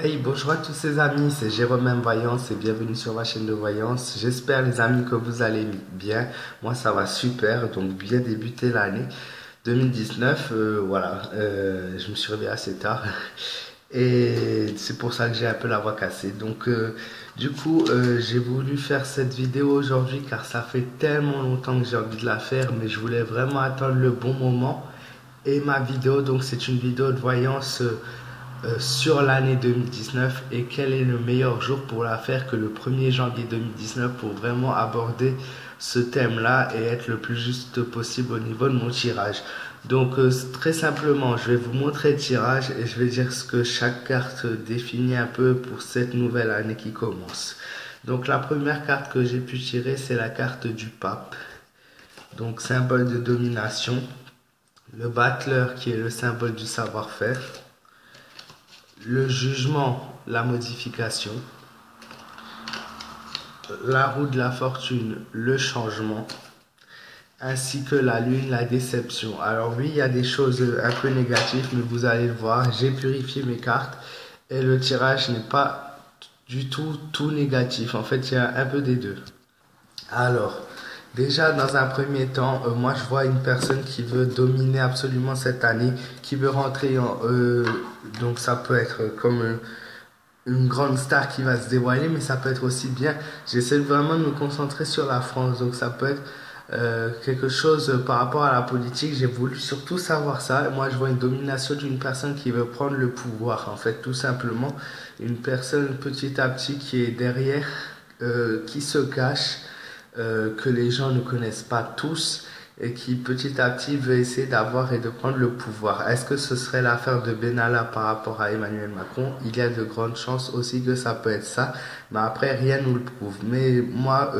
Hey, bonjour à tous ces amis, c'est Jérôme M. Voyance et bienvenue sur ma chaîne de voyance. J'espère les amis que vous allez bien. Moi ça va super, donc bien débuter l'année 2019. Je me suis réveillé assez tard et c'est pour ça que j'ai un peu la voix cassée. J'ai voulu faire cette vidéo aujourd'hui car ça fait tellement longtemps que j'ai envie de la faire, mais je voulais vraiment attendre le bon moment. Et ma vidéo, donc c'est une vidéo de voyance sur l'année 2019 et quel est le meilleur jour pour la faire que le 1er janvier 2019 pour vraiment aborder ce thème-là et être le plus juste possible au niveau de mon tirage. Très simplement, je vais vous montrer le tirage et je vais dire ce que chaque carte définit un peu pour cette nouvelle année qui commence. Donc la première carte que j'ai pu tirer, c'est la carte du pape. Donc symbole de domination. Le battleur qui est le symbole du savoir-faire. Le jugement, la modification. La roue de la fortune, le changement. Ainsi que la lune, la déception. Alors oui, il y a des choses un peu négatives, mais vous allez le voir. J'ai purifié mes cartes et le tirage n'est pas du tout négatif. En fait, il y a un peu des deux. Alors, déjà, dans un premier temps, moi, je vois une personne qui veut dominer absolument cette année, qui veut rentrer en... donc, ça peut être comme une grande star qui va se dévoiler, mais ça peut être aussi bien. J'essaie vraiment de me concentrer sur la France, donc ça peut être quelque chose par rapport à la politique. J'ai voulu surtout savoir ça. Moi, je vois une domination d'une personne qui veut prendre le pouvoir, en fait, tout simplement. Une personne petit à petit qui est derrière, qui se cache, que les gens ne connaissent pas tous et qui petit à petit veut essayer d'avoir et de prendre le pouvoir. Est-ce que ce serait l'affaire de Benalla par rapport à Emmanuel Macron? Il y a de grandes chances aussi que ça peut être ça, mais après rien nous le prouve. Mais moi,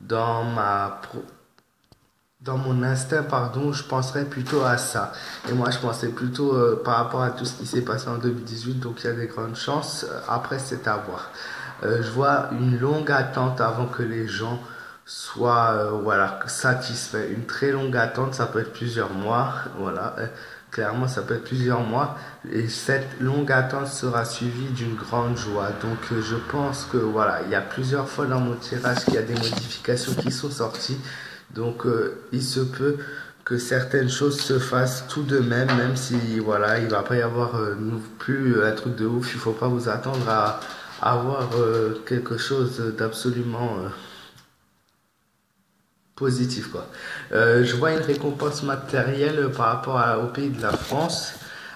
dans ma dans mon instinct, pardon, je penserais plutôt à ça. Et moi, je pensais plutôt par rapport à tout ce qui s'est passé en 2018, donc il y a des grandes chances. Après, c'est à voir. Je vois une longue attente avant que les gens soient satisfaits. Une très longue attente, ça peut être plusieurs mois. Voilà, clairement, ça peut être plusieurs mois. Et cette longue attente sera suivie d'une grande joie. Je pense que voilà, il y a plusieurs fois dans mon tirage qu'il y a des modifications qui sont sorties. Il se peut que certaines choses se fassent tout de même, même si voilà, il va pas y avoir non plus un truc de ouf. Il faut pas vous attendre à avoir quelque chose d'absolument positif quoi. Je vois une récompense matérielle par rapport au pays de la France.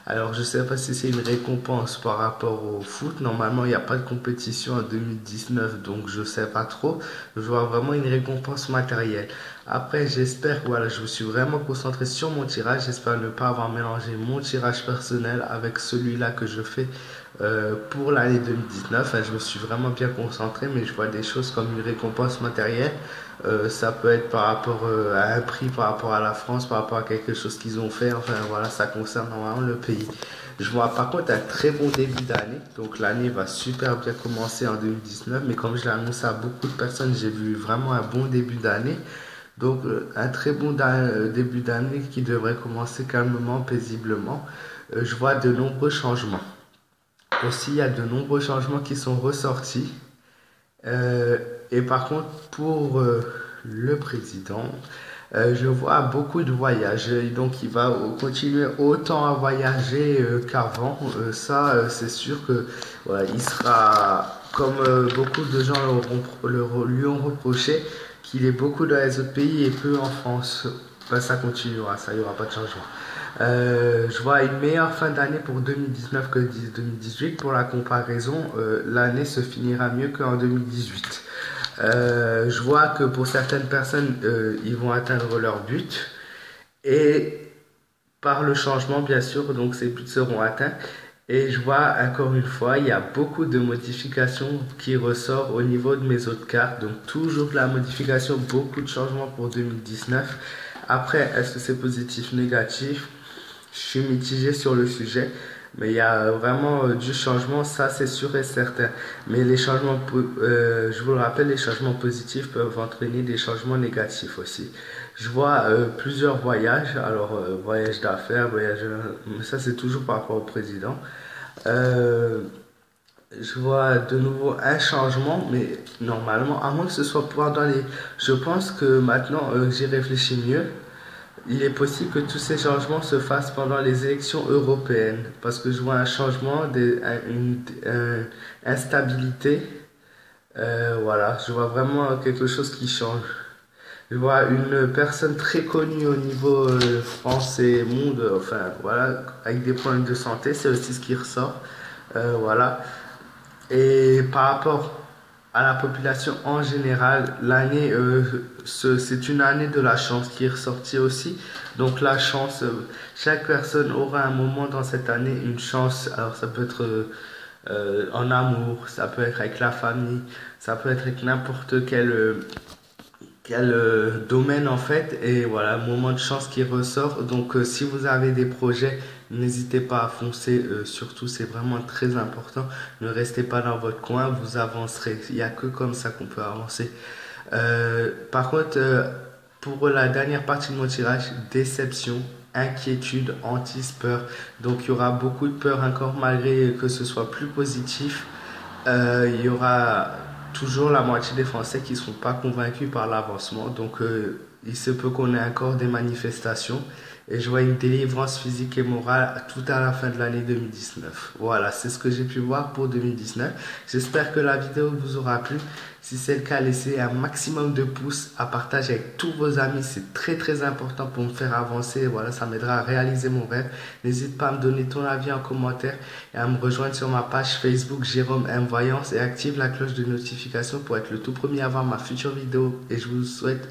Alors je sais pas si c'est une récompense par rapport au foot. Normalement il n'y a pas de compétition en 2019 donc je sais pas trop. Je vois vraiment une récompense matérielle. Après j'espère voilà je me suis vraiment concentré sur mon tirage. J'espère ne pas avoir mélangé mon tirage personnel avec celui-là que je fais pour l'année 2019. Je me suis vraiment bien concentré mais je vois des choses comme une récompense matérielle. Ça peut être par rapport à un prix, par rapport à la France, par rapport à quelque chose qu'ils ont fait. Enfin voilà, ça concerne normalement le pays. Je vois par contre un très bon début d'année. Donc l'année va super bien commencer en 2019. Mais comme je l'ai annoncé à beaucoup de personnes, j'ai vu vraiment un bon début d'année. Un très bon début d'année qui devrait commencer calmement, paisiblement. Je vois de nombreux changements. Aussi, il y a de nombreux changements qui sont ressortis. Euh, et par contre, pour le président, je vois beaucoup de voyages. Et donc, il va continuer autant à voyager qu'avant. C'est sûr que voilà, il sera, comme beaucoup de gens lui ont reproché, qu'il est beaucoup dans les autres pays et peu en France. Ben, ça continuera, ça, il n'y aura pas de changement. Je vois une meilleure fin d'année pour 2019 que 2018. Pour la comparaison, l'année se finira mieux qu'en 2018. Je vois que pour certaines personnes, ils vont atteindre leur but. Et par le changement, bien sûr, donc ces buts seront atteints. Et je vois encore une fois, il y a beaucoup de modifications qui ressortent au niveau de mes autres cartes. Donc toujours de la modification, beaucoup de changements pour 2019. Après, est-ce que c'est positif, négatif? Je suis mitigé sur le sujet, mais il y a vraiment du changement, ça c'est sûr et certain. Mais je vous le rappelle, les changements positifs peuvent entraîner des changements négatifs aussi. Je vois plusieurs voyages, alors voyage d'affaires, mais ça c'est toujours par rapport au président. Euh, je vois de nouveau un changement, mais normalement, à moins que ce soit pendant les... Je pense que maintenant, j'y réfléchis mieux, il est possible que tous ces changements se fassent pendant les élections européennes, parce que je vois un changement, une instabilité. Voilà, je vois vraiment quelque chose qui change. Je vois une personne très connue au niveau France et monde, enfin voilà, avec des problèmes de santé, c'est aussi ce qui ressort. Voilà. Et par rapport à la population en général, l'année, c'est une année de la chance qui est ressortie aussi. Donc la chance, chaque personne aura un moment dans cette année une chance. Alors ça peut être en amour, ça peut être avec la famille, ça peut être avec n'importe quel domaine en fait. Et voilà, moment de chance qui ressort. Donc si vous avez des projets, n'hésitez pas à foncer. Surtout, c'est vraiment très important. Ne restez pas dans votre coin, vous avancerez. Il n'y a que comme ça qu'on peut avancer. Par contre, pour la dernière partie de mon tirage, déception, inquiétude, hantise, peur. Donc il y aura beaucoup de peur encore malgré que ce soit plus positif. Il y aura toujours la moitié des Français qui ne seront pas convaincus par l'avancement. Donc il se peut qu'on ait encore des manifestations. Et je vois une délivrance physique et morale tout à la fin de l'année 2019. Voilà, c'est ce que j'ai pu voir pour 2019. J'espère que la vidéo vous aura plu. Si c'est le cas, laissez un maximum de pouces à partager avec tous vos amis. C'est très très important pour me faire avancer. Voilà, ça m'aidera à réaliser mon rêve. N'hésite pas à me donner ton avis en commentaire et à me rejoindre sur ma page Facebook Jérôme M Voyance et active la cloche de notification pour être le tout premier à voir ma future vidéo. Et je vous souhaite